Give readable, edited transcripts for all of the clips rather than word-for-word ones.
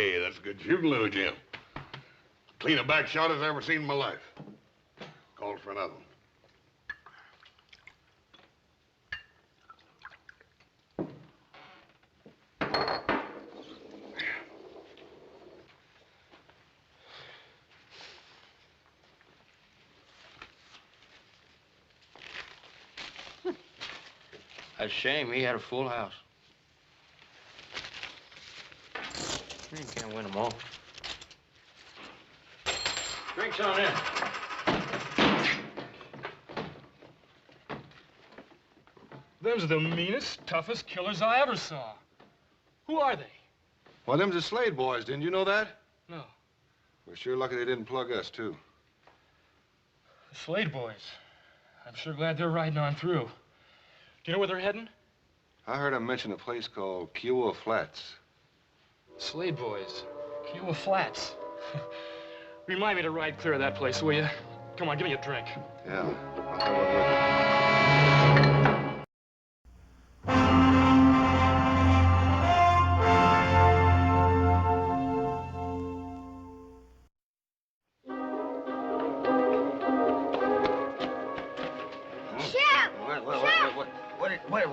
Hey, that's good shooting, little Jim. Clean a back shot as I ever seen in my life. Called for another one. That's a shame. He had a full house. You can't win them all. Drinks on in. Them's the meanest, toughest killers I ever saw. Who are they? Well, them's the Slade boys. Didn't you know that? No. We're sure lucky they didn't plug us, too. The Slade boys. I'm sure glad they're riding on through. Do you know where they're heading? I heard them mention a place called Kiowa Flats. Slade boys. Kiowa Flats. Remind me to ride clear of that place, will you? Come on, give me a drink. Yeah, I'll have one with you. What?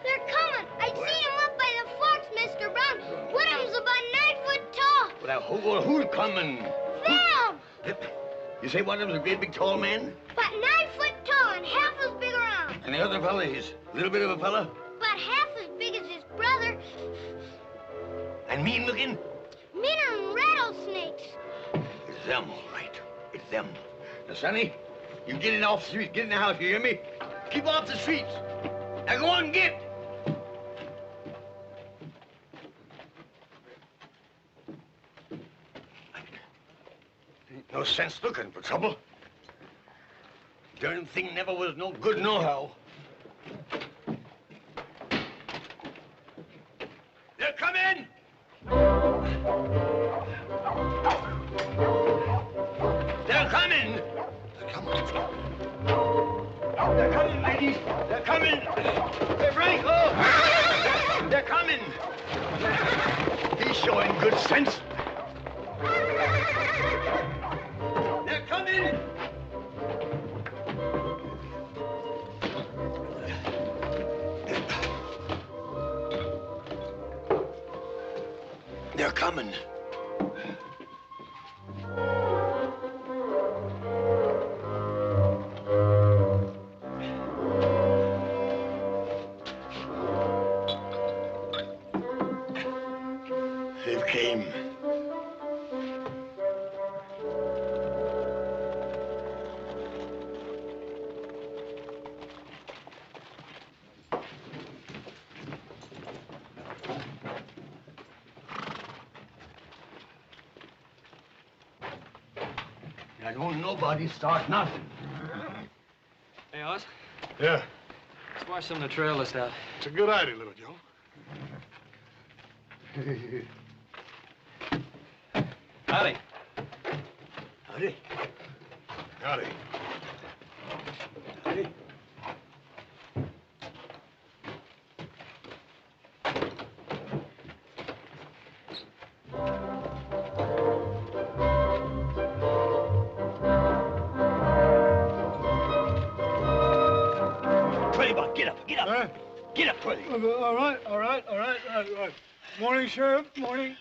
They're coming. I seen them up by the forks, Mr. Brown. One of them's about 9 foot tall. Well, who's coming? Them! You say one of them's a great big tall man? About 9 foot tall and half as big around. And the other fella, he's a little bit of a fella? About half as big as his brother. And mean looking? Meaner than rattlesnakes. It's them, all right. It's them. Now, Sonny, you get it off the street. Get in the house, you hear me? Keep off the streets. Now go on and get. Ain't no sense looking for trouble. Darn thing never was no good nohow. They're coming! They're coming! They're coming. They're coming, ladies. They're coming. Hey, Franco! They're coming. He's showing good sense. They're coming. They're coming. They've came. Now, don't nobody start nothing. Hey, Oz, Yeah, let's wash some of the trail list out. it's a good idea, little Joe. Howdy. Howdy. Howdy. Howdy. Get up, get up. Huh? Get up, Twilly. All right. Morning, Sheriff. Morning.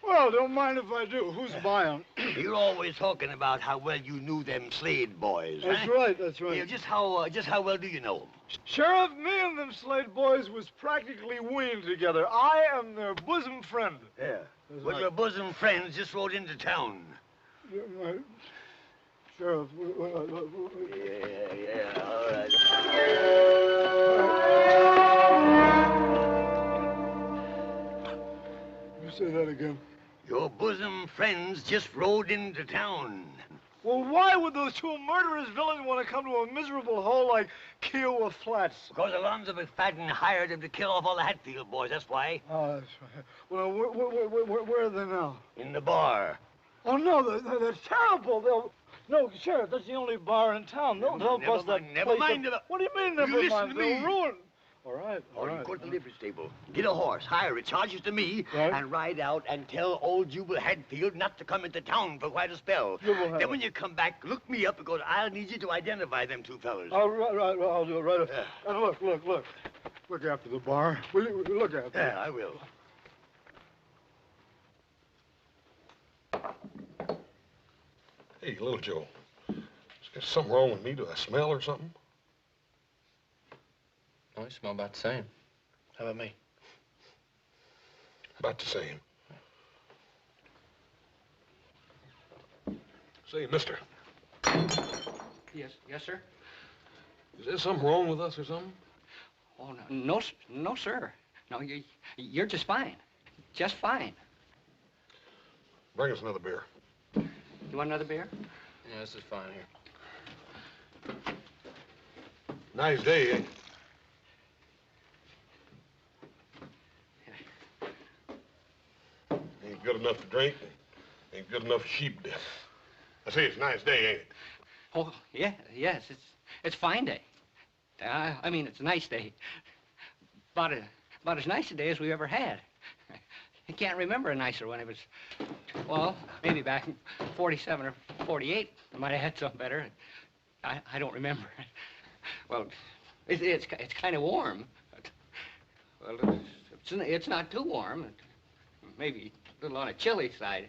Well, don't mind if I do. Who's buying? You're always talking about how well you knew them Slade boys, That's huh? right. Yeah, just how well do you know them? Sheriff, me and them Slade boys was practically weaned together. I am their bosom friend. Yeah. That's Well, right. your bosom friends just rode into town. Sheriff. Yeah, all right. You say that again. Your bosom friends just rode into town. Well, why would those two murderous villains want to come to a miserable hole like Kiowa Flats? Because Alonzo McFadden hired them to kill off all the Hatfield boys, that's why. Oh, that's right. Well, where are they now? In the bar. Oh, no, they're terrible. No, Sheriff, that's the only bar in town. They'll bust that Never place mind up. about... What do you mean, never You listen mind? to They'll me. ruin... All right, all Or right. you go to the livery stable, get a horse, hire it, charges to me, Right. and ride out and tell old Jubal Hadfield not to come into town for quite a spell. Jubal Had- Then when you come back, look me up because I'll need you to identify them two fellas. Right, I'll do it right up. Yeah. And look. Look after the bar. Will you look after it? Yeah, I will. Hey, little Joe. Is there something wrong with me? Do I smell or something? Oh, you smell about the same. How about me? About the same. Say, mister, Yes, sir. is there something wrong with us or something? Oh, no, sir. No, you're just fine. Just fine. Bring us another beer. You want another beer? Yeah, this is fine here. Nice day, ain't it? Ain't good enough to drink, ain't good enough for sheep death. I say it's a nice day, ain't it? Oh, yeah, yes, it's a fine day. I mean, it's a nice day. About as nice a day as we ever had. I can't remember a nicer one. It was, well, maybe back in 47 or 48. I might have had something better. I don't remember. Well, it's kind of warm. Well, it's not too warm. Maybe a little on the chilly side.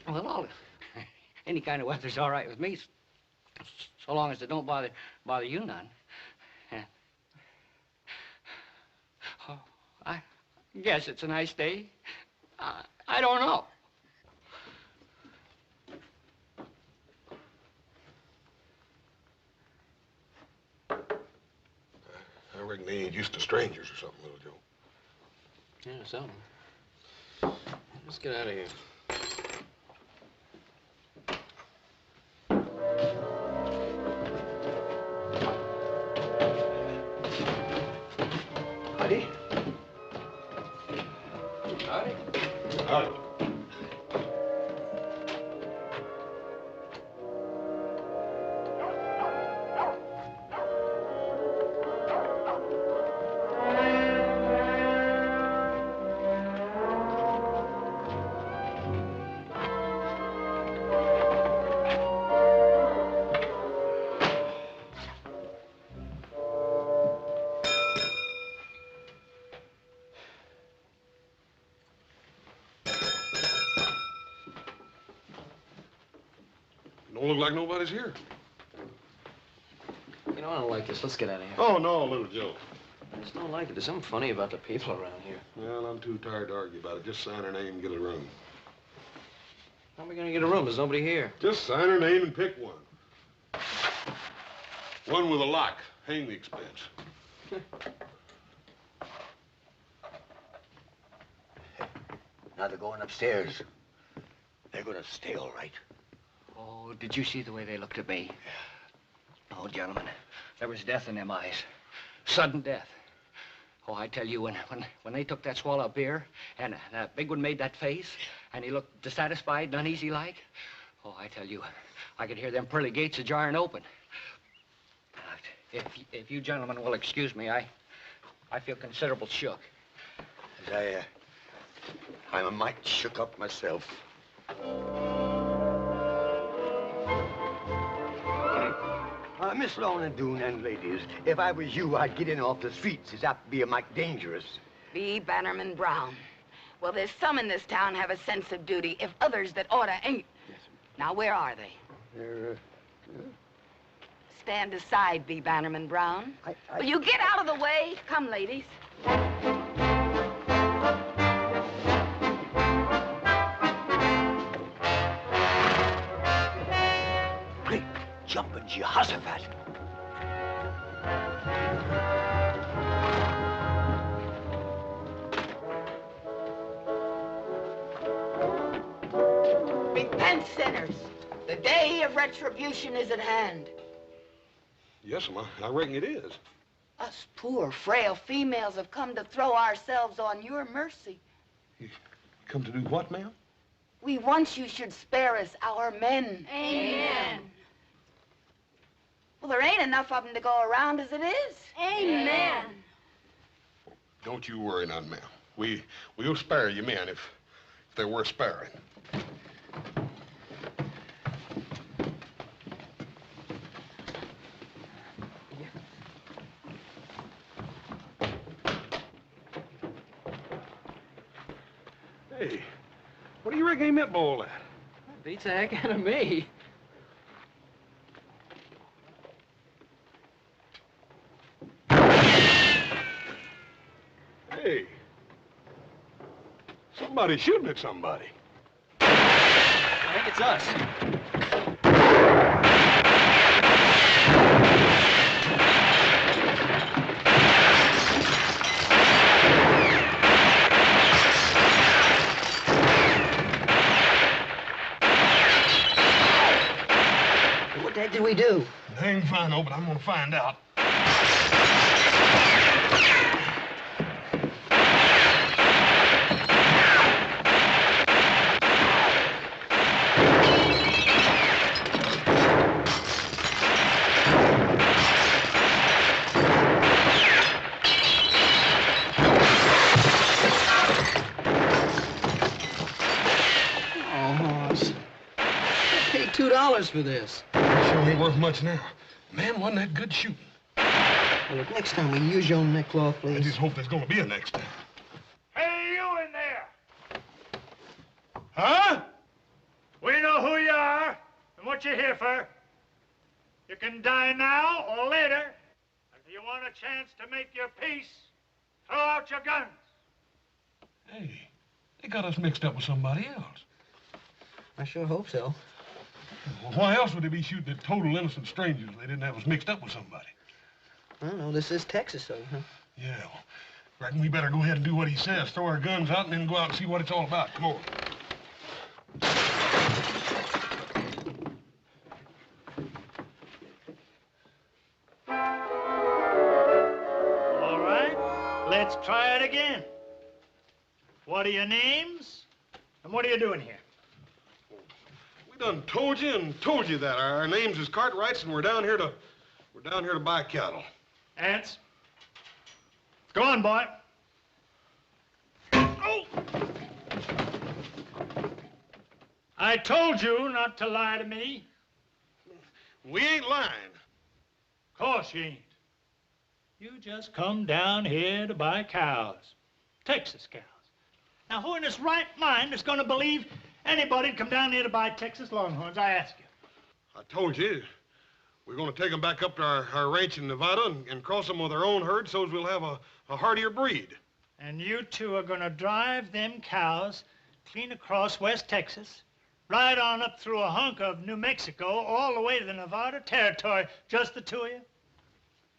Well, any kind of weather's all right with me, so long as it don't bother you none. Yeah. Oh, I guess it's a nice day. I don't know. I reckon they ain't used to strangers or something, little Joe. Yeah, something. Let's get out of here. Howdy. Howdy. Howdy. Don't look like nobody's here. You know, I don't like this. Let's get out of here. Oh, no, little Joe. I just don't like it. There's something funny about the people around here. Well, I'm too tired to argue about it. Just sign her name and get a room. How are we gonna get a room? There's nobody here. Just sign her name and pick one. One with a lock. Hang the expense. Now they're going upstairs. They're gonna stay all right. Oh, did you see the way they looked at me? Oh, gentlemen, there was death in them eyes. Sudden death. Oh, I tell you, when they took that swallow of beer, and that big one made that face, and he looked dissatisfied and uneasy like, oh, I tell you, I could hear them pearly gates a-jarring open. If you gentlemen will excuse me, I feel considerable shook. I'm a mite shook up myself. Miss Lorne and Doone and ladies, if I was you, I'd get in off the streets. It's apt to be a mite dangerous. B. Bannerman Brown. Well, there's some in this town have a sense of duty, if others that oughta ain't. Yes, Now, where are they? They're, Stand aside, B. Bannerman Brown. I- Will you get out of the way? Come, ladies. Great jumping Jehoshaphat. Repent, sinners. The day of retribution is at hand. Yes, Ma, I reckon it is. Us poor, frail females have come to throw ourselves on your mercy. Come to do what, ma'am? We want you should spare us, our men. Amen. Well, there ain't enough of them to go around as it is. Amen. Don't you worry none, ma'am. We'll spare you men if they're worth sparing. Hey, what do you reckon he meant by all that? Beats the heck out of me. Hey, somebody's shooting at somebody. I think it's us. What the heck did we do? I ain't fine, no, but I'm gonna find out. $2 for this. Sure ain't worth much now. Man, wasn't that good shooting? Well, look, next time, will you use your own neckcloth, please? I just hope there's gonna be a next time. Hey, you in there! Huh? We know who you are and what you're here for. You can die now or later. If you want a chance to make your peace, throw out your guns. Hey, they got us mixed up with somebody else. I sure hope so. Well, why else would they be shooting at total innocent strangers if they didn't have us mixed up with somebody? I don't know. This is Texas, though, huh? Yeah, well, reckon we better go ahead and do what he says. Throw our guns out and then go out and see what it's all about. Come on. All right, let's try it again. What are your names? And what are you doing here? We done told you that. Our names is Cartwrights, and we're down here to buy cattle. Ants? Go on, boy. Oh! I told you not to lie to me. We ain't lying. Of course you ain't. You just come down here to buy cows. Texas cows. Now, who in his right mind is going to believe anybody'd come down here to buy Texas Longhorns, I ask you? I told you. We're going to take them back up to our ranch in Nevada and cross them with our own herd so as we'll have a hardier breed. And you two are going to drive them cows clean across West Texas, right on up through a hunk of New Mexico, all the way to the Nevada territory, just the two of you?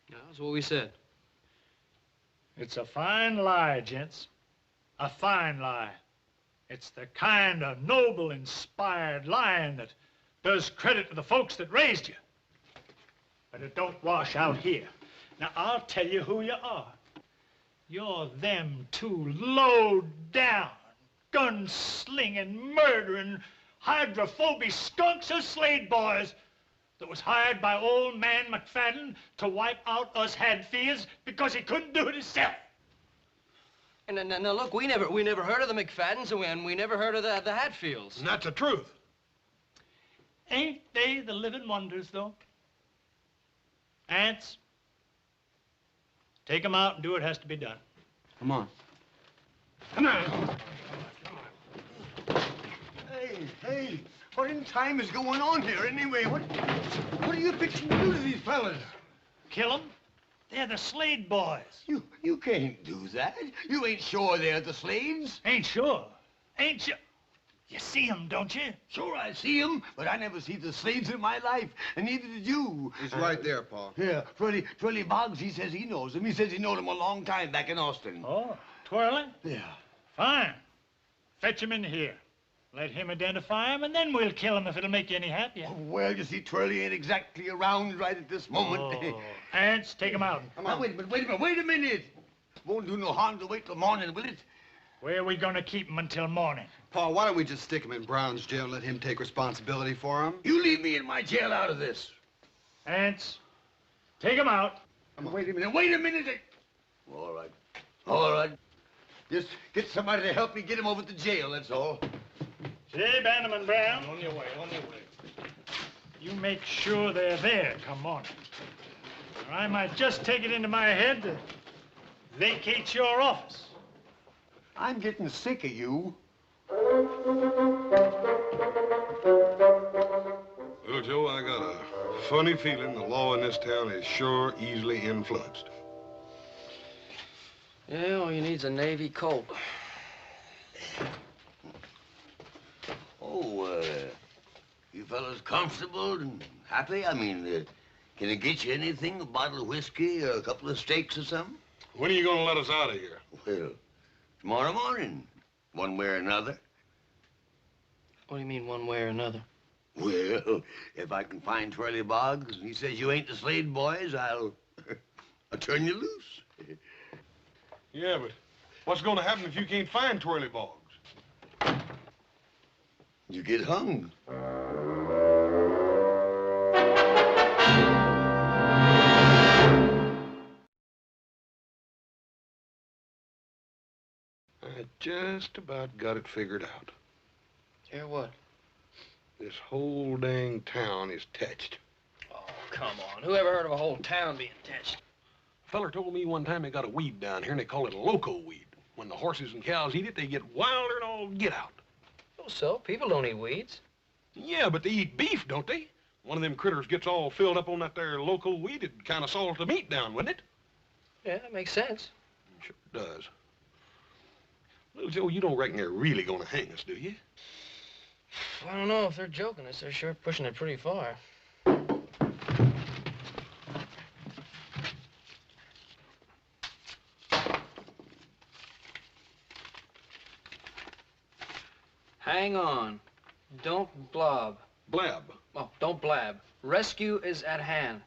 Yeah, that's what we said. It's a fine lie, gents. A fine lie. It's the kind of noble, inspired lying that does credit to the folks that raised you. But it don't wash out here. Now, I'll tell you who you are. You're them two low-down, gun-slinging, murdering, hydrophobic skunks of Slade boys that was hired by old man McFadden to wipe out us Hadfields because he couldn't do it himself. And now look, we never heard of the McFaddens, and we never heard of the Hatfields. And that's the truth. Ain't they the living wonders, though? Ants, take 'em out and do what has to be done. Come on. Come on. Hey, what in time is going on here anyway? What are you fixing to do to these fellas? Kill 'em? They're the Slade boys. You can't do that. You ain't sure they're the Slades? Ain't sure. Ain't sure. You see 'em, don't you? Sure, I see 'em, but I never see the Slades in my life, and neither did you. He's right there, Pa. Yeah, Twirly Boggs, he says he knows him. He says he knowed him a long time back in Austin. Oh, Twirly? Yeah. Fine. Fetch him in here. Let him identify him, and then we'll kill him if it'll make you any happier. Oh, well, you see, Twirly ain't exactly around right at this moment. Oh. Ants, take him out. Now, wait a minute. Won't do no harm to wait till morning, will it? Where are we gonna keep him until morning? Pa, why don't we just stick him in Brown's jail and let him take responsibility for him? You leave me in my jail out of this. Ants, take him out. Wait a minute. All right. All right. Just get somebody to help me get him over to jail, that's all. Say, Bannerman Brown, On your way, on your way. you make sure they're there come morning. Or I might just take it into my head to vacate your office. I'm getting sick of you. Well, Joe, I got a funny feeling the law in this town is sure easily influenced. Yeah, all you need's a Navy Colt. Oh, you fellas comfortable and happy? I mean, can I get you anything? A bottle of whiskey or a couple of steaks or something? When are you going to let us out of here? Well, tomorrow morning, one way or another. What do you mean, one way or another? Well, if I can find Twirly Boggs and he says you ain't the Slade boys, I'll turn you loose. Yeah, but what's going to happen if you can't find Twirly Boggs? You get hung. I just about got it figured out. Yeah, what? This whole dang town is touched. Oh, come on. Who ever heard of a whole town being touched? A feller told me one time they got a weed down here and they call it a loco weed. When the horses and cows eat it, they get wilder and all get out. Oh, so? People don't eat weeds. Yeah, but they eat beef, don't they? One of them critters gets all filled up on that there loco weed, it'd kind of salt the meat down, wouldn't it? Yeah, that makes sense. Sure does. Little Joe, you don't reckon they're really gonna hang us, do you? I don't know if they're joking us. They're sure pushing it pretty far. Hang on. Don't blob. Blab. Oh, don't blab. Rescue is at hand.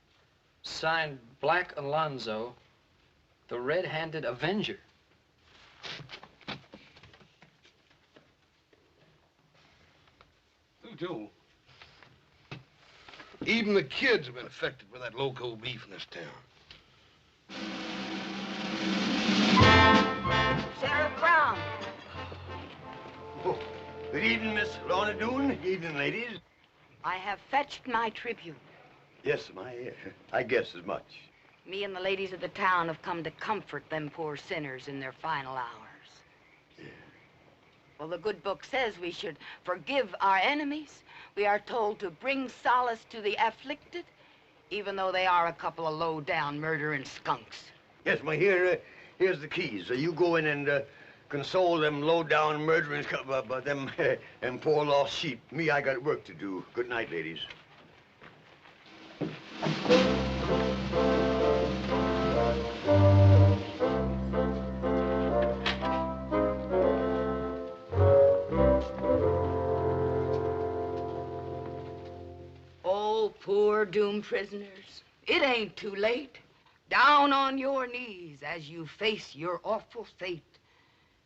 Signed, Black Alonzo, the red-handed Avenger. Little Joe, even the kids have been affected by that loco beef in this town. Sheriff Brown. Oh, good evening, Miss Lorne Greene. Good evening, ladies. I have fetched my tribute. Yes, I guess as much. Me and the ladies of the town have come to comfort them poor sinners in their final hours. Yeah. Well, the good book says we should forgive our enemies. We are told to bring solace to the afflicted, even though they are a couple of low-down murdering skunks. Yes, here's the keys. You go in and console them low-down murdering them and poor lost sheep. Me, I got work to do. Good night, ladies. Oh, poor doomed prisoners. It ain't too late. Down on your knees as you face your awful fate.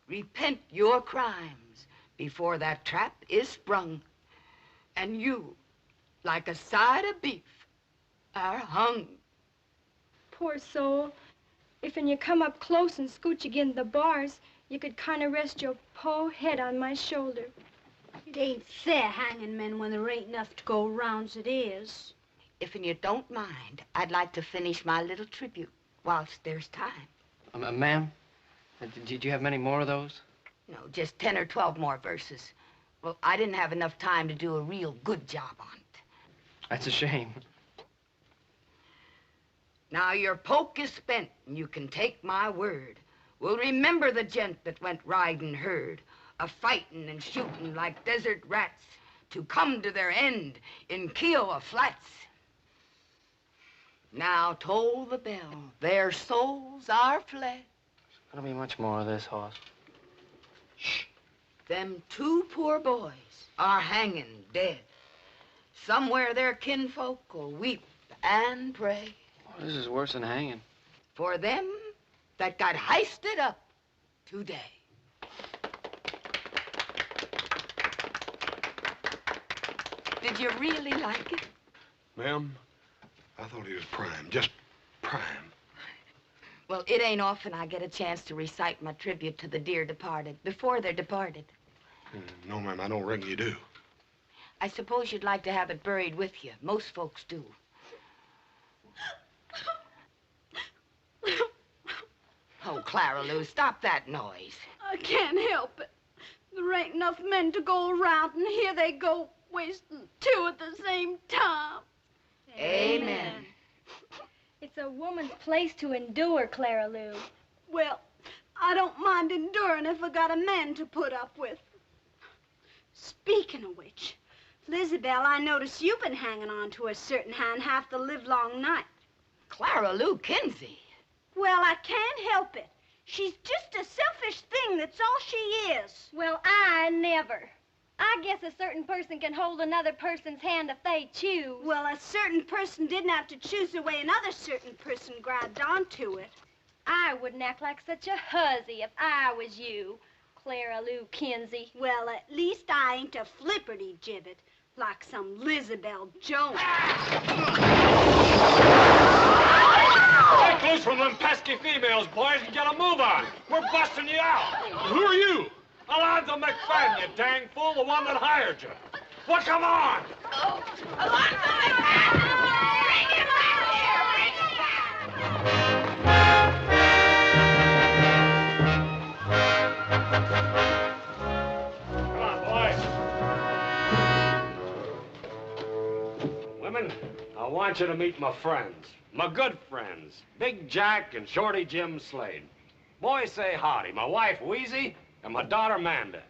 Repent your crimes before that trap is sprung. And you, like a side of beef, are hung. Poor soul. If when you come up close and scooch again the bars, you could kind of rest your po head on my shoulder. It ain't fair hanging men when there ain't enough to go round's it is. If you don't mind, I'd like to finish my little tribute whilst there's time. Ma'am, did you have many more of those? No, just 10 or 12 more verses. Well, I didn't have enough time to do a real good job on it. That's a shame. Now your poke is spent, and you can take my word. We'll remember the gent that went riding herd, a-fighting and shooting like desert rats to come to their end in Kiowa Flats. Now toll the bell, their souls are fled. There'll be much more of this, Hoss. Shh. Them two poor boys are hanging dead. Somewhere their kinfolk will weep and pray. Oh, this is worse than hanging. For them that got heisted up today. Did you really like it? Ma'am, I thought he was prime, just prime. Well, it ain't often I get a chance to recite my tribute to the dear departed before they're departed. No, ma'am, I don't reckon you do. I suppose you'd like to have it buried with you. Most folks do. Oh, Clara Lou, stop that noise. I can't help it. There ain't enough men to go around, and here they go, wasting two at the same time. Amen. It's a woman's place to endure, Clara Lou. Well, I don't mind enduring if I got a man to put up with. Speaking of which, Lizabelle, I notice you've been hanging on to a certain hand half the livelong night. Clara Lou Kinsey. Well, I can't help it. She's just a selfish thing, that's all she is. Well, I never. I guess a certain person can hold another person's hand if they choose. Well, a certain person didn't have to choose the way another certain person grabbed onto it. I wouldn't act like such a hussy if I was you, Clara Lou Kinsey. Well, at least I ain't a flipperty-gibbet like some Lizabelle Jones. Break loose from them pesky females, boys, and get a move on. We're busting you out. Who are you? Alonzo McFadden, you dang fool, the one that hired you. Well, come on. Oh, Alonzo McFadden! Bring him back here! Bring him Come on, boys. Women, I want you to meet my friends. My good friends, Big Jack and Shorty Jim Slade. Boys, say howdy. My wife, Wheezy, and my daughter, Manda.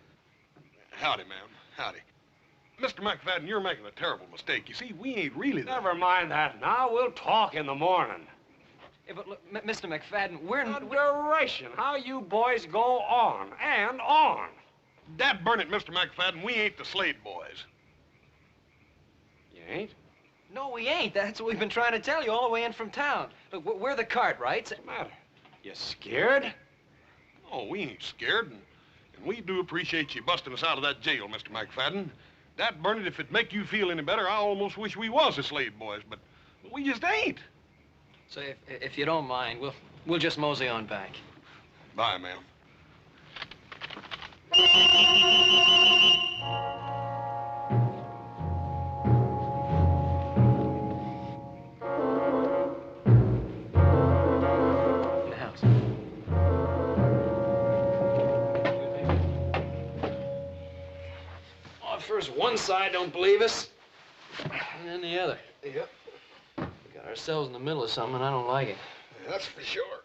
Howdy, ma'am. Howdy. Mr. McFadden, you're making a terrible mistake. You see, we ain't really the... Never mind that now. We'll talk in the morning. Yeah, but look, Mr. McFadden, we're... Duration. How you boys go on and on. Dad burn it, Mr. McFadden, we ain't the Slade boys. You ain't? No, we ain't. That's what we've been trying to tell you all the way in from town. Look, we're the Cartwrights. What's the matter? You scared? Oh, we ain't scared, and we do appreciate you busting us out of that jail, Mr. McFadden. Dad burn it, if it make you feel any better, I almost wish we was the Slade boys, but we just ain't. So if you don't mind, we'll just mosey on back. Bye, ma'am. First one side don't believe us, and then the other. Yep. We got ourselves in the middle of something, and I don't like it. Yeah, that's for sure.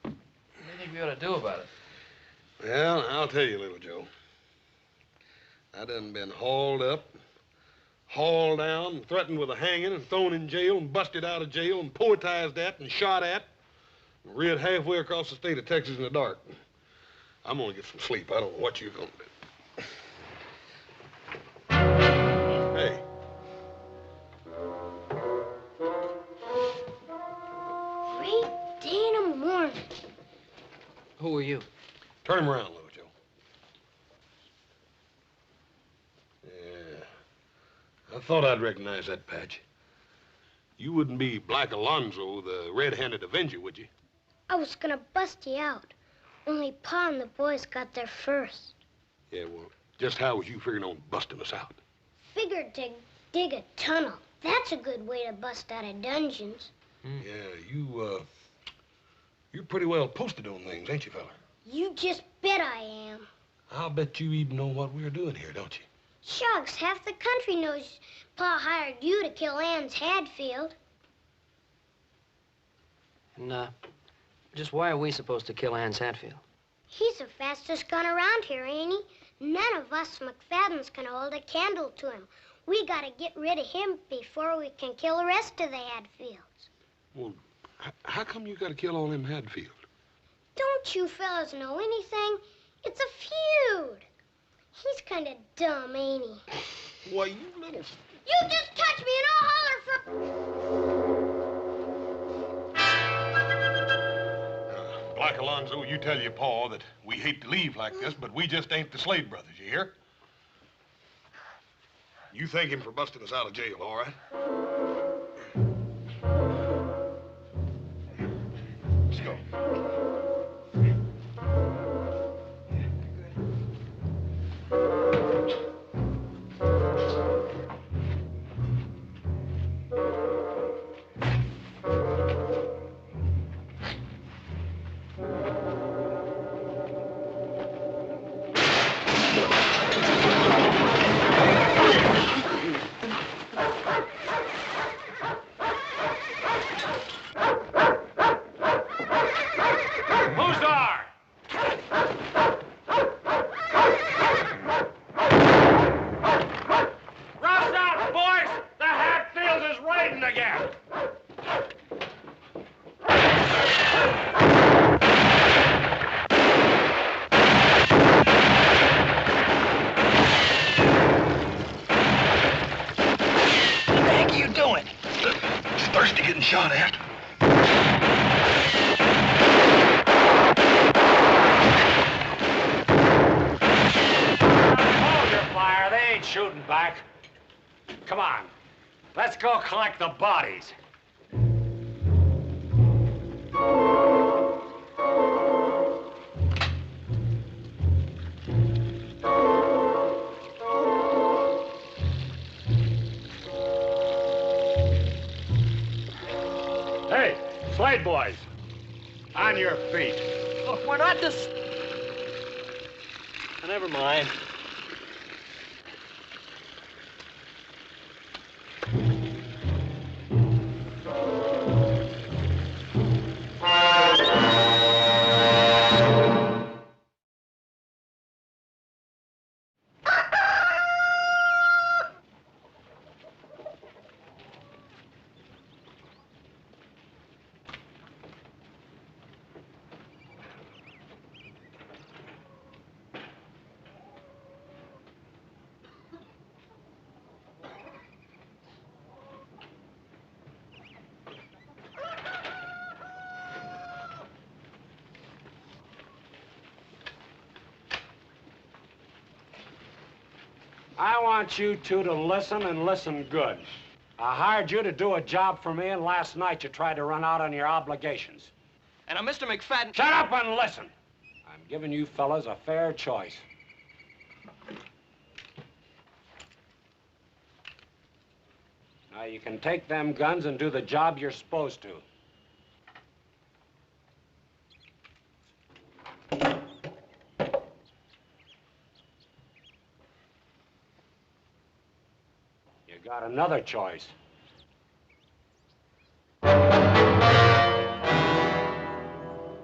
What do you think we ought to do about it? Well, I'll tell you, little Joe. I done been hauled up, hauled down, threatened with a hanging, and thrown in jail, and busted out of jail, and poetized at, and shot at, and reared halfway across the state of Texas in the dark. I'm gonna get some sleep. I don't know what you're gonna do. Hey. 3 day in the morning. Who are you? Turn him around, little Joe. Yeah. I thought I'd recognize that patch. You wouldn't be Black Alonzo, the red-handed Avenger, would you? I was gonna bust you out. Only Pa and the boys got there first. Yeah, well, just how was you figuring on busting us out? Figured to dig a tunnel. That's a good way to bust out of dungeons. Yeah, you're pretty well posted on things, ain't you, fella? You just bet I am. I'll bet you even know what we're doing here, don't you? Shucks, half the country knows Pa hired you to kill Ann's Hadfield. And, just why are we supposed to kill Ann's Hatfield? He's the fastest gun around here, ain't he? None of us McFaddens can hold a candle to him. We gotta get rid of him before we can kill the rest of the Hadfields. Well, how come you gotta kill all them Hadfield? Don't you fellas know anything? It's a feud. He's kind of dumb, ain't he? Why, you little... You just touch me and I'll holler for... Black Alonzo, you tell your pa that we hate to leave like this, but we just ain't the Slade brothers, you hear? You thank him for busting us out of jail, all right? Thirsty getting shot at. Hold your fire. They ain't shooting back. Come on. Let's go collect the bodies. Hey, Slade boys. On your feet. Look, we're not just... Never mind. I want you two to listen and listen good. I hired you to do a job for me, and last night you tried to run out on your obligations. And Mr. McFadden... Shut up and listen. I'm giving you fellas a fair choice. Now, you can take them guns and do the job you're supposed to. You got another choice.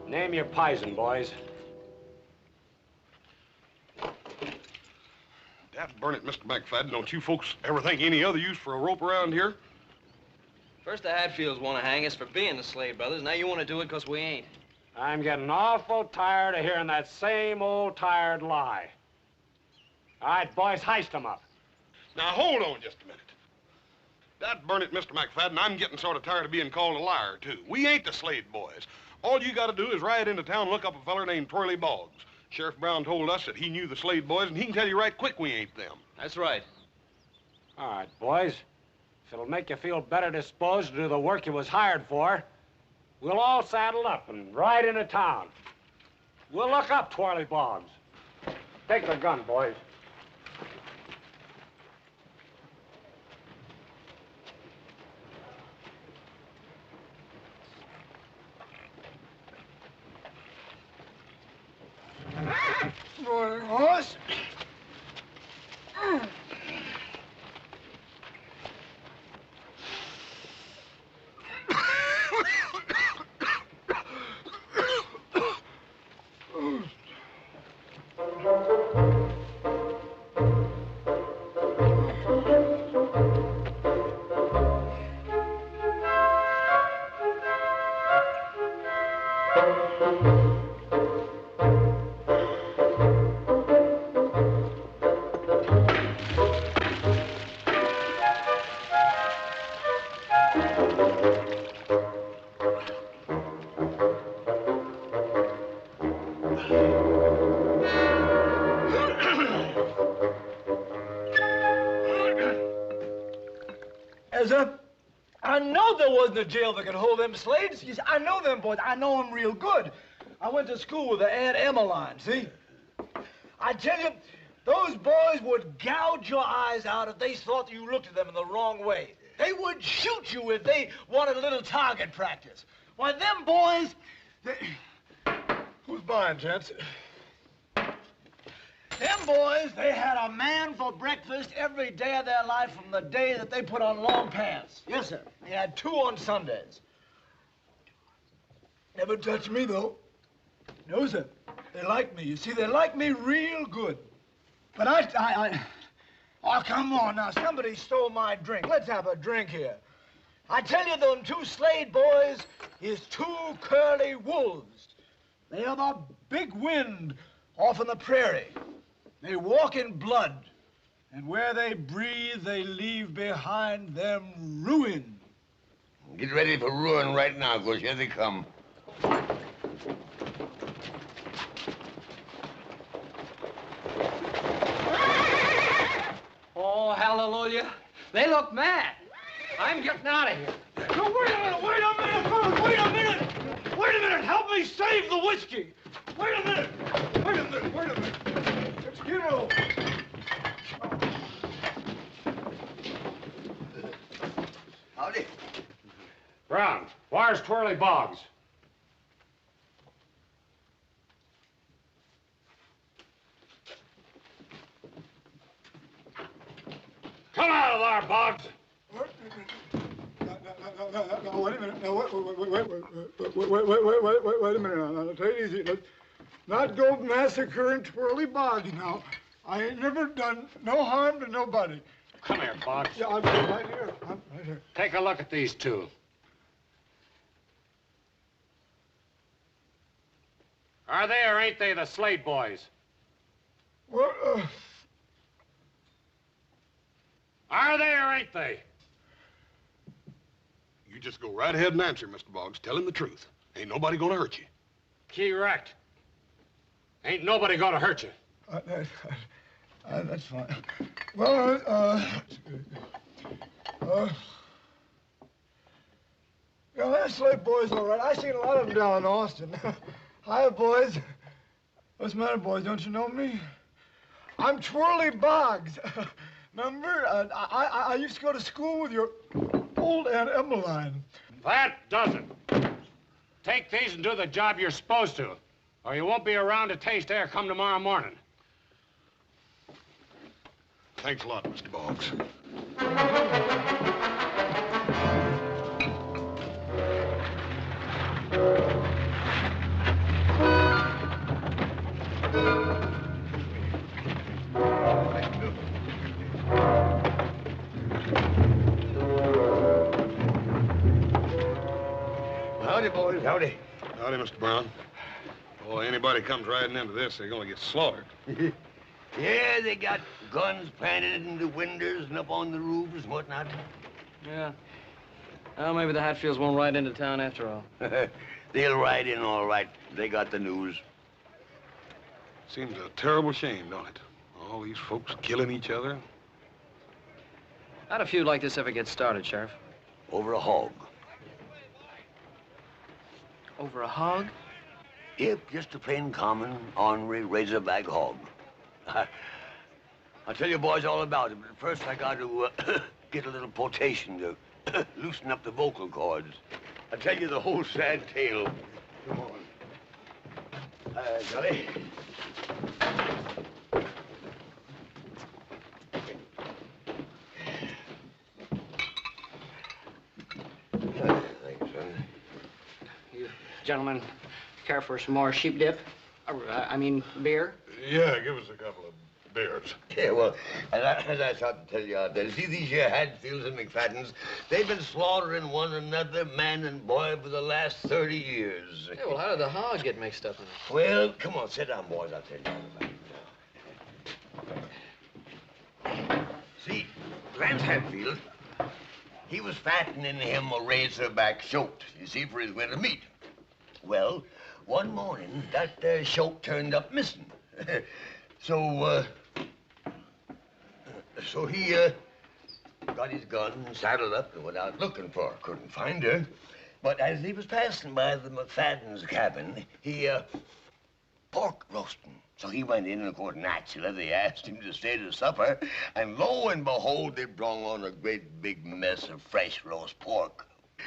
Name your poison, boys. Dad burn it, Mr. McFadden. Don't you folks ever think any other use for a rope around here? First the Hatfields want to hang us for being the Slade brothers. Now you want to do it because we ain't. I'm getting awful tired of hearing that same old tired lie. All right, boys, heist them up. Now, hold on just a minute. Dad burn it, Mr. McFadden. I'm getting sort of tired of being called a liar, too. We ain't the Slade boys. All you got to do is ride into town and look up a feller named Twirly Boggs. Sheriff Brown told us that he knew the Slade boys, and he can tell you right quick we ain't them. That's right. All right, boys. If it'll make you feel better disposed to do the work you was hired for, we'll all saddle up and ride into town. We'll look up Twirly Boggs. Take the gun, boys. Horse. I know there wasn't a jail that could hold them Slades. You see, I know them boys. I know them real good. I went to school with the Aunt Emmeline, see? I tell you, those boys would gouge your eyes out if they thought you looked at them in the wrong way. They would shoot you if they wanted a little target practice. Why, them boys... Who's buying, gents? Them boys, they had a man for breakfast every day of their life from the day that they put on long pants. Yes, sir. They had 2 on Sundays. Never touched me, though. No, sir. They like me. You see, they like me real good. But Oh, come on now. Somebody stole my drink. Let's have a drink here. I tell you, them 2 Slade boys is 2 curly wolves. They are the big wind off in the prairie. They walk in blood, and where they breathe, they leave behind them ruin. Get ready for ruin right now, because here they come. Oh, hallelujah. They look mad. I'm getting out of here. No, wait a minute, fellas, wait a minute. Wait a minute, help me save the whiskey. Wait a minute. Let's get over. Howdy. Brown, where's Twirly Boggs? Come out of there, Boggs. No, wait a minute. No, wait a minute. Now, take it easy. Let's not go massacring Twirly Boggs now. I ain't never done no harm to nobody. Come here, Boggs. Yeah, I'm right here. Take a look at these 2. Are they or ain't they the Slade boys? Well, Are they or ain't they? You just go right ahead and answer, Mr. Boggs. Tell him the truth. Ain't nobody gonna hurt you. Correct. Ain't nobody gonna hurt you. That's fine. Well, yeah, that Slade boy's all right. I seen a lot of them down in Austin. Hi, boys. What's the matter, boys? Don't you know me? I'm Twirly Boggs. Remember? I used to go to school with your old Aunt Emmeline. That does it. Take these and do the job you're supposed to, or you won't be around to taste air come tomorrow morning. Thanks a lot, Mr. Boggs. Howdy, boys, howdy. Howdy, Mr. Brown. Boy, anybody comes riding into this, they're gonna get slaughtered. Yeah, they got guns planted in the windows and up on the roofs and whatnot. Yeah. Well, maybe the Hatfields won't ride into town after all. They'll ride in all right. They got the news. Seems a terrible shame, don't it? All these folks killing each other. How'd a feud like this ever get started, Sheriff? Over a hog. Over a hog? Yep, just a plain common, ornery razorback hog. I'll tell you boys all about it, but first I got to get a little potation to loosen up the vocal cords. I'll tell you the whole sad tale. Come on. Gully. Thanks, son. You gentlemen care for some more sheep dip? I mean, beer? Yeah, give us a couple of beers. Yeah, well, as I thought to tell you out there, see these here Hadfields and McFaddens, they've been slaughtering one another, man and boy, for the last 30 years. Yeah, well, how did the hog get mixed up in it? Well, come on, sit down, boys, I'll tell you all about it. See, Grant Hadfield, he was fattening him a razorback shoat, you see, for his winter meat. Well, one morning, that shoat turned up missing. So he got his gun, saddled up, and went out looking for her. Couldn't find her. But as he was passing by the McFadden's cabin, he, pork roasting. So he went in, and of course, naturally, they asked him to stay to supper. And lo and behold, they brought on a great big mess of fresh roast pork.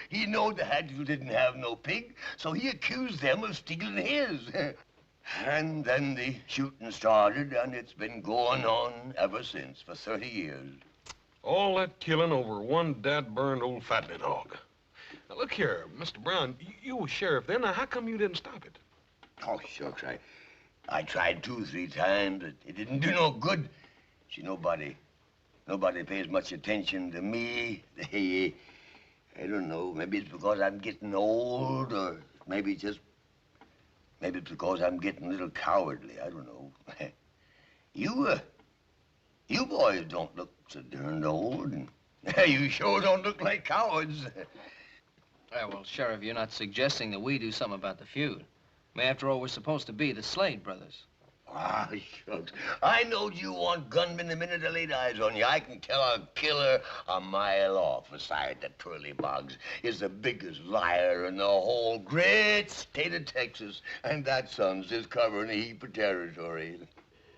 He knowed the Hatfield didn't have no pig, so he accused them of stealing his. And then the shooting started, and it's been going on ever since for 30 years. All that killing over one dad-burned old fattening hog. Now, look here, Mr. Brown, you was sheriff then. Now, how come you didn't stop it? Oh, shucks, I tried 2 or 3 times, but it didn't do no good. See, nobody pays much attention to me. I don't know, maybe it's because I'm getting old, or maybe it's because I'm getting a little cowardly. I don't know. You boys don't look so darned old, and you sure don't look like cowards. Well, Sheriff, you're not suggesting that we do something about the feud. I mean, after all, we're supposed to be the Slade brothers. Ah, shucks. I knowed you want gunmen the minute I laid eyes on you. I can tell a killer a mile off. Besides, that Twirly Boggs is the biggest liar in the whole great state of Texas. And that son's just covering a heap of territory.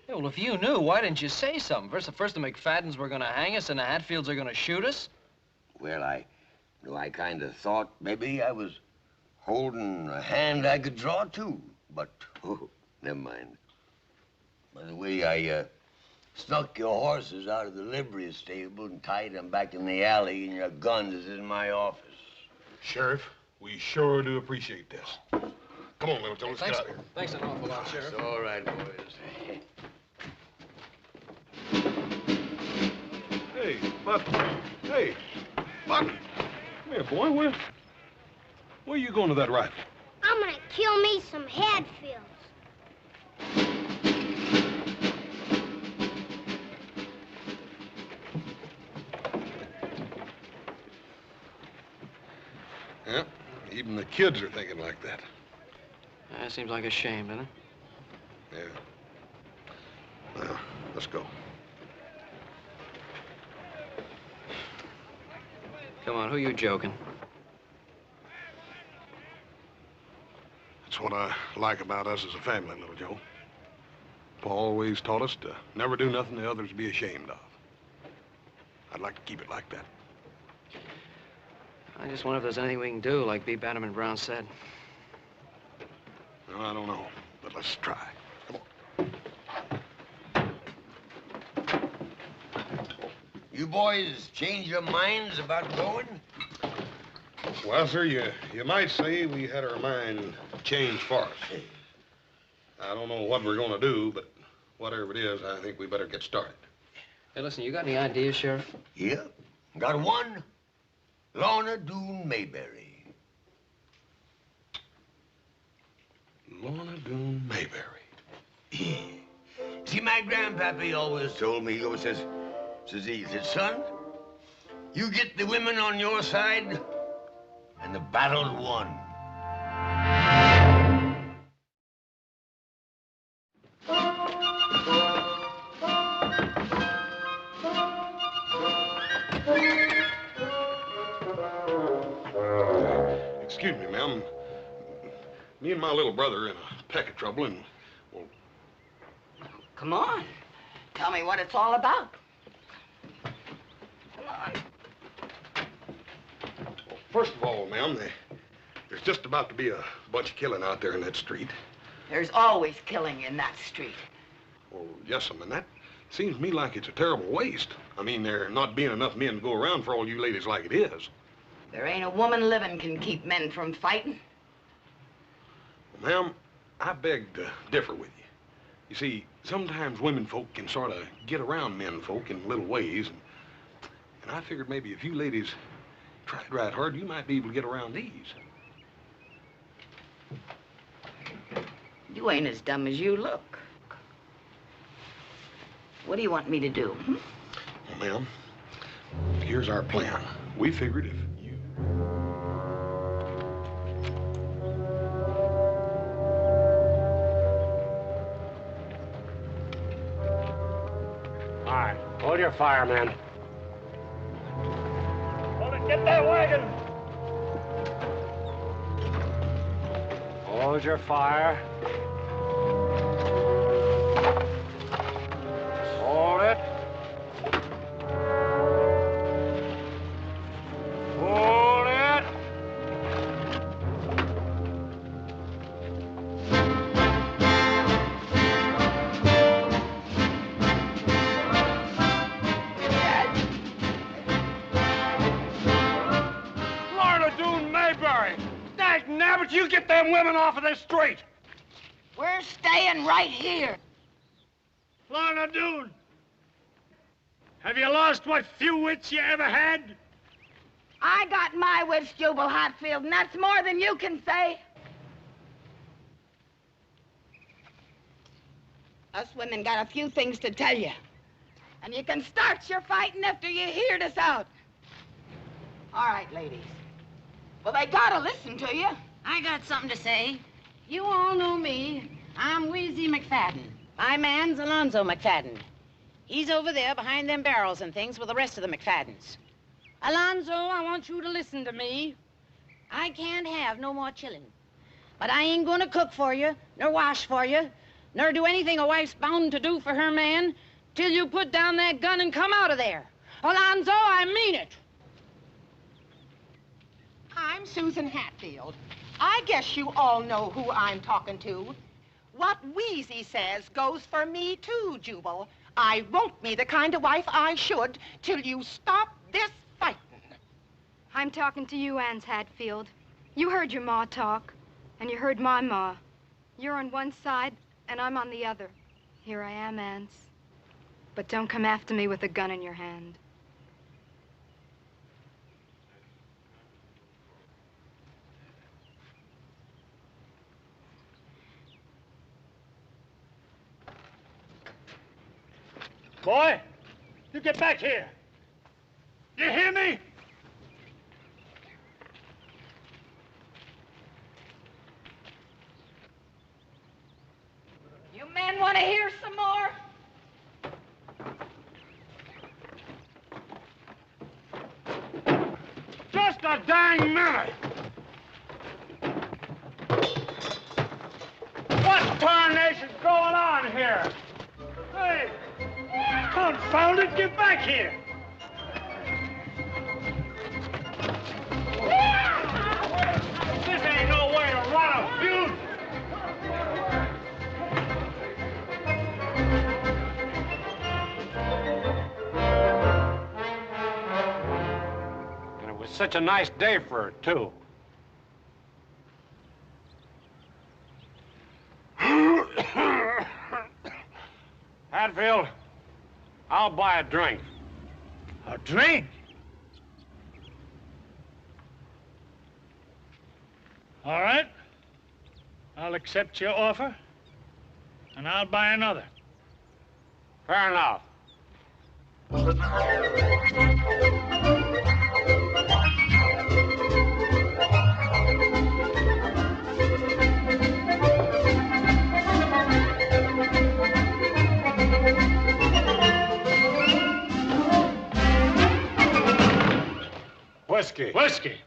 Yeah, well, if you knew, why didn't you say something? First the McFaddens were gonna hang us and the Hatfields are gonna shoot us. Well, I kind of thought maybe I was holding a hand I could draw to. But, oh, never mind. By the way, I snuck your horses out of the livery stable and tied them back in the alley, and your gun is in my office. Sheriff, we sure do appreciate this. Come on, little Joe, let's get out of here. Thanks an awful lot, Sheriff. It's all right, boys. Hey, Buck. Hey, Buck. Come here, boy. Where you going to that rifle? I'm gonna kill me some Hatfields. Yeah, even the kids are thinking like that. That seems like a shame, doesn't it? Yeah. Well, let's go. Come on, who you joking? That's what I like about us as a family, little Joe. Pa always taught us to never do nothing the others be ashamed of. I'd like to keep it like that. I just wonder if there's anything we can do, like B. Bannerman Brown said. No, I don't know, but let's try. Come on. You boys change your minds about going? Well, sir, you might say we had our mind changed for us. I don't know what we're going to do, but whatever it is, I think we better get started. Hey, listen, you got any ideas, Sheriff? Yeah, got one. Lorne Doone Mayberry. Lorne Doone Mayberry. Yeah. See, my grandpappy always told me, he always says, son, you get the women on your side, and the battle's won. Excuse me, ma'am. Me and my little brother are in a peck of trouble, and, well... Come on. Tell me what it's all about. Come on. Well, first of all, ma'am, there's just about to be a bunch of killing out there in that street. There's always killing in that street. Well, yes, ma'am, and that seems to me like it's a terrible waste. I mean, there not being enough men to go around for all you ladies like it is. There ain't a woman living can keep men from fighting. Well, ma'am, I beg to differ with you. You see, sometimes women folk can sort of get around men folk in little ways, and I figured maybe if you ladies tried right hard, you might be able to get around these. You ain't as dumb as you look. What do you want me to do? Well, ma'am, here's our plan. We figured if you... All right, hold your fire, man. Get that wagon! Hold your fire. Hold it. Hold it. Lorne Mayberry! Dag nabbit, you get them women off of this street! We're staying right here. Lorna Doone, have you lost what few wits you ever had? I got my wits, Jubal Hatfield, and that's more than you can say. Us women got a few things to tell you. And you can start your fighting after you heard us out. All right, ladies. Well, they gotta listen to you. I got something to say. You all know me. I'm Wheezy McFadden. My man's Alonzo McFadden. He's over there behind them barrels and things with the rest of the McFaddens. Alonzo, I want you to listen to me. I can't have no more chillin'. But I ain't gonna cook for you, nor wash for you, nor do anything a wife's bound to do for her man till you put down that gun and come out of there. Alonzo, I mean it. I'm Susan Hatfield. I guess you all know who I'm talking to. What Wheezy says goes for me, too, Jubal. I won't be the kind of wife I should till you stop this fighting. I'm talking to you, Anse Hatfield. You heard your ma talk, and you heard my ma. You're on one side, and I'm on the other. Here I am, Anse. But don't come after me with a gun in your hand. Boy, you get back here. You hear me? You men want to hear some more? Just a dang minute! What tarnation's going on here? Hey! Confound it, get back here! This ain't no way to run a feud! And it was such a nice day for it, too. Hatfield, I'll buy a drink. A drink? All right. I'll accept your offer, and I'll buy another. Fair enough. Whiskey. Whiskey.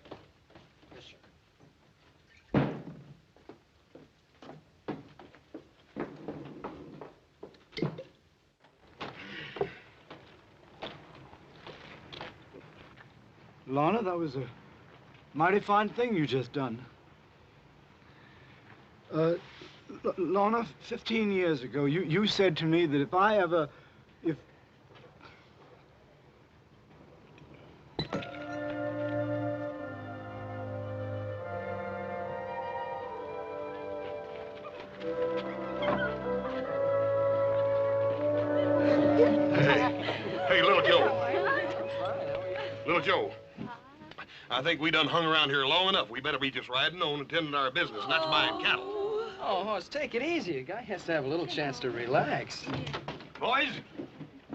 Lorna, that was a mighty fine thing you just done. Lorna, 15 years ago, you said to me that if I ever, Hey, Little Joe. Little Joe. I think we done hung around here long enough. We better be just riding on and tending our business, and that's buying cattle. Oh, Hoss, take it easy. A guy has to have a little chance to relax. Boys,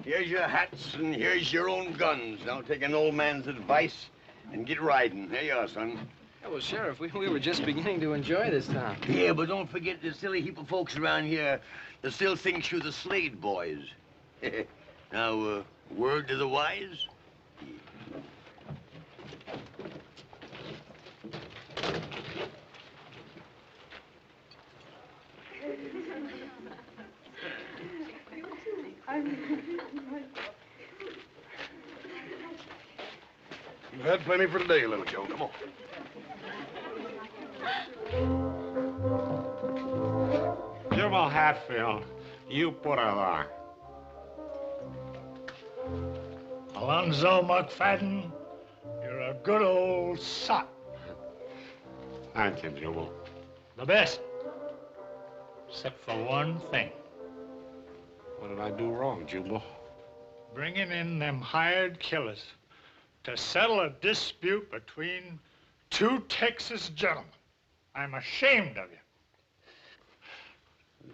here's your hats and here's your own guns. Now take an old man's advice and get riding. Here you are, son. Yeah, well, Sheriff, we were just beginning to enjoy this town. Yeah, but don't forget the silly heap of folks around here that still thinks you're the Slade boys. Now, word to the wise? You've had plenty for today, little Joe. Come on. Jubal Hatfield, you put her there. Alonzo McFadden, you're a good old sot. Thank you, Jubal. The best. Except for one thing. What did I do wrong, Jubal? Bringing in them hired killers to settle a dispute between two Texas gentlemen. I'm ashamed of you.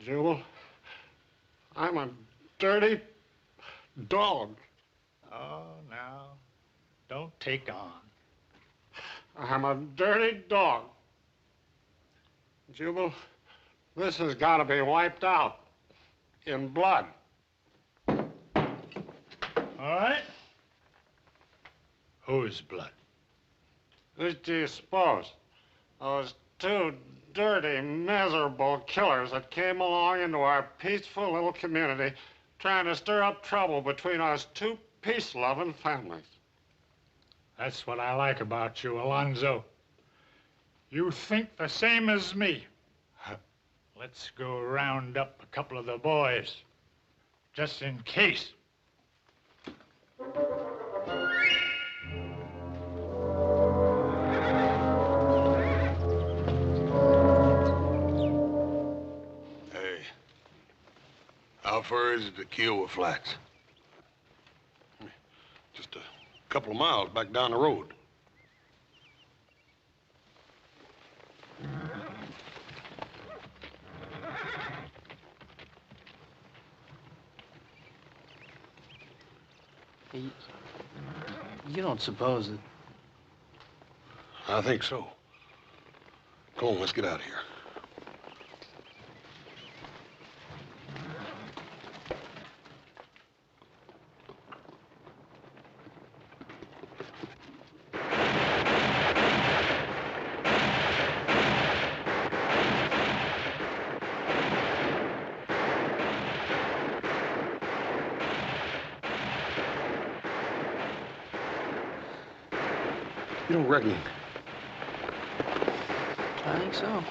Jubal, I'm a dirty dog. Oh, now, don't take on. I'm a dirty dog. Jubal, this has got to be wiped out in blood. All right. Whose blood? Who do you suppose? Those two dirty, miserable killers that came along into our peaceful little community trying to stir up trouble between us two peace-loving families. That's what I like about you, Alonzo. You think the same as me. Let's go round up a couple of the boys, just in case. Hey, how far is it to Kiowa Flats? Just a couple of miles back down the road. You don't suppose that... I think so. Come on, let's get out of here. You don't reckon? I think so.